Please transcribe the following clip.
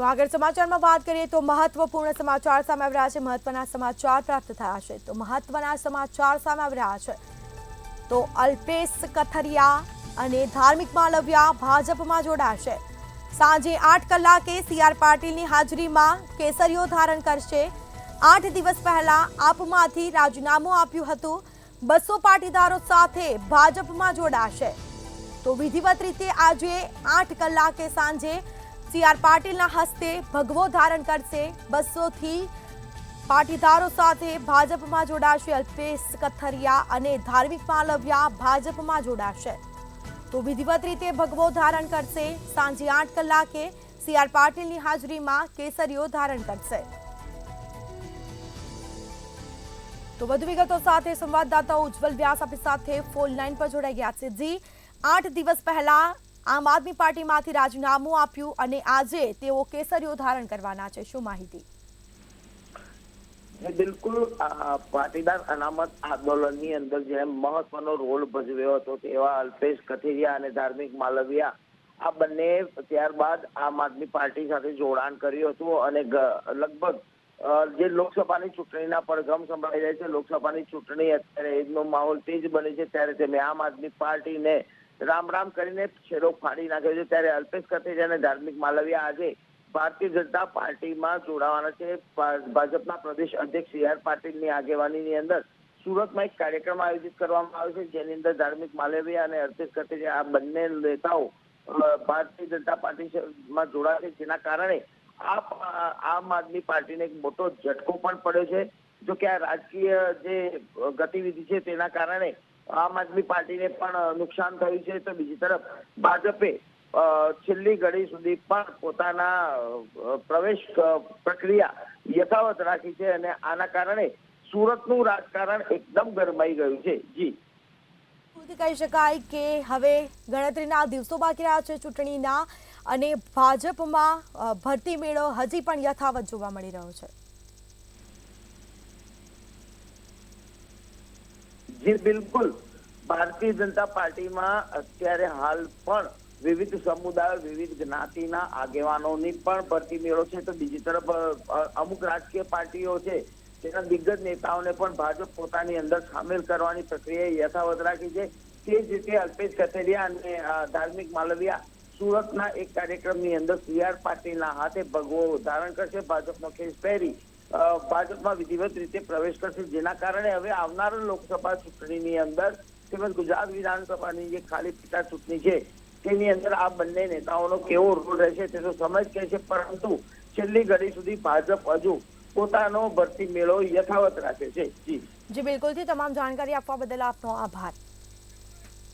તો આગળ સમાચારમાં વાત કરીએ તો મહત્વપૂર્ણ સમાચાર સામે આવી રહ્યા છે। મહત્વના સમાચાર પ્રાપ્ત થયા છે તો મહત્વના સમાચાર સામે આવી રહ્યા છે તો અલ્પેશ કથિરિયા અને ધાર્મિક માલવિયા ભાજપમાં જોડાશે। સાંજે 8 કલાકે સી.આર. પાટીલની હાજરીમાં કેસરીઓ ધારણ કરશે। 8 દિવસ પહેલા આપમાંથી રાજીનામું આપ્યું હતું। 200 પાટીદારો સાથે ભાજપમાં જોડાશે। તો વિધિવત રીતે આજે 8 કલાકે સાંજે સી.આર. પાટીલના હસ્તે ભગવો ધારણ કરશે। 200થી પાટીદારો સાથે ભાજપમાં જોડાશે। અલ્પેશ કથિરિયા અને ધાર્મિક માલવિયા ભાજપમાં જોડાશે। તો વિધિવત રીતે ભગવો ધારણ કરશે। સાંજે 8 કલાકે સી.આર. પાટીલની હાજરીમાં કેસરીઓ ધારણ કરશે। તો વધુ વિગતો સાથે સંવાદદાતા ઉજ્જવલ વ્યાસ આપણી સાથે ફોન લાઈન પર જોડાઈ ગયા છે। જી, 8 દિવસ પહેલા આમ આદમી પાર્ટીમાંથી રાજીનામું આપ્યું અને આજે તેઓ કેસરીઓ ધારણ કરવાના છે, શું માહિતી? બિલકુલ, પાટીદાર અનામત આંદોલનની અંદર જે મહત્વનો રોલ ભજવ્યો હતો તેવા અલ્પેશ કથિરિયા અને ધાર્મિક માલવિયા આ બંને ત્યારબાદ આમ આદમી પાર્ટી સાથે જોડાણ કર્યું હતું અને લગભગ જે લોકસભાની ચૂંટણીના પડઘમ સંભળાઈ રહ્યા છે, લોકસભાની ચૂંટણી અત્યારે એનો માહોલ તેજ બને છે ત્યારે તેમે આમ આદમી પાર્ટીને રામ રામ કરીને છેડો ફાડી નાખ્યો છે। ત્યારે અલ્પેશ કથિરિયા અને ધાર્મિક માલવિયા આજે ભારતીય જનતા પાર્ટીમાં જોડાવાના છે। ભાજપના પ્રદેશ અધ્યક્ષ સી.આર. પાટીલની આગેવાનીની અંદર સુરતમાં એક કાર્યક્રમ આયોજિત કરવામાં આવ્યો છે, જેની અંદર ધાર્મિક માલવિયા અને અલ્પેશ કથિરિયા આ બંને નેતાઓ ભારતીય જનતા પાર્ટીમાં જોડાશે, જેના કારણે આમ આદમી પાર્ટીને એક મોટો ઝટકો પણ પડ્યો છે। જો કે આ રાજકીય જે ગતિવિધિ છે તેના કારણે આમ આદમી પાર્ટીને પણ નુકસાન થયું છે, તો બીજી તરફ ભાજપે છેલ્લી ઘડી સુધી પણ પોતાના પ્રવેશ પ્રક્રિયા યથાવત રાખી છે અને આના કારણે સુરતનું રાજકારણ એકદમ ગરમાઈ ગયું છે। જી, કહી શકાય કે હવે ગણતરીના દિવસો બાકી રહ્યા છે ચૂંટણીના અને ભાજપમાં ભરતી મેળો હજી પણ યથાવત જોવા મળી રહ્યો છે। જી બિલકુલ, ભારતીય જનતા પાર્ટીમાં અત્યારે હાલ પણ વિવિધ સમુદાયો, વિવિધ જ્ઞાતિના આગેવાનોની પણ ભરતી મેળો છે, તો બીજી તરફ અમુક રાજકીય પાર્ટીઓ છે તેના દિગ્ગજ નેતાઓને પણ ભાજપ પોતાની અંદર સામેલ કરવાની પ્રક્રિયા યથાવત રાખી છે। તે જ રીતે અલ્પેશ કથિરિયા અને ધાર્મિક માલવિયા સુરતના એક કાર્યક્રમની અંદર સી.આર. પાટીલના હાથે ભગવો ધારણ કરશે, ભાજપનો ખેસ પહેરી ભાજપમાં વિધિવત રીતે પ્રવેશ કરશે, જેના કારણે હવે આવનાર લોકસભા ચૂંટણીની અંદર તેમજ ગુજરાત વિધાનસભાની જે ખાલી પેટા ચૂંટણી છે તેની અંદર આ બંને નેતાઓનો કેવો રોલ રહેશે તે તો સમજ કહેશે, પરંતુ છેલ્લી ઘડી સુધી ભાજપ હજુ પોતાનો ભરતી મેળો યથાવત રાખે છે। જી બિલકુલથી તમામ જાણકારી આપવા બદલ આપનો આભાર।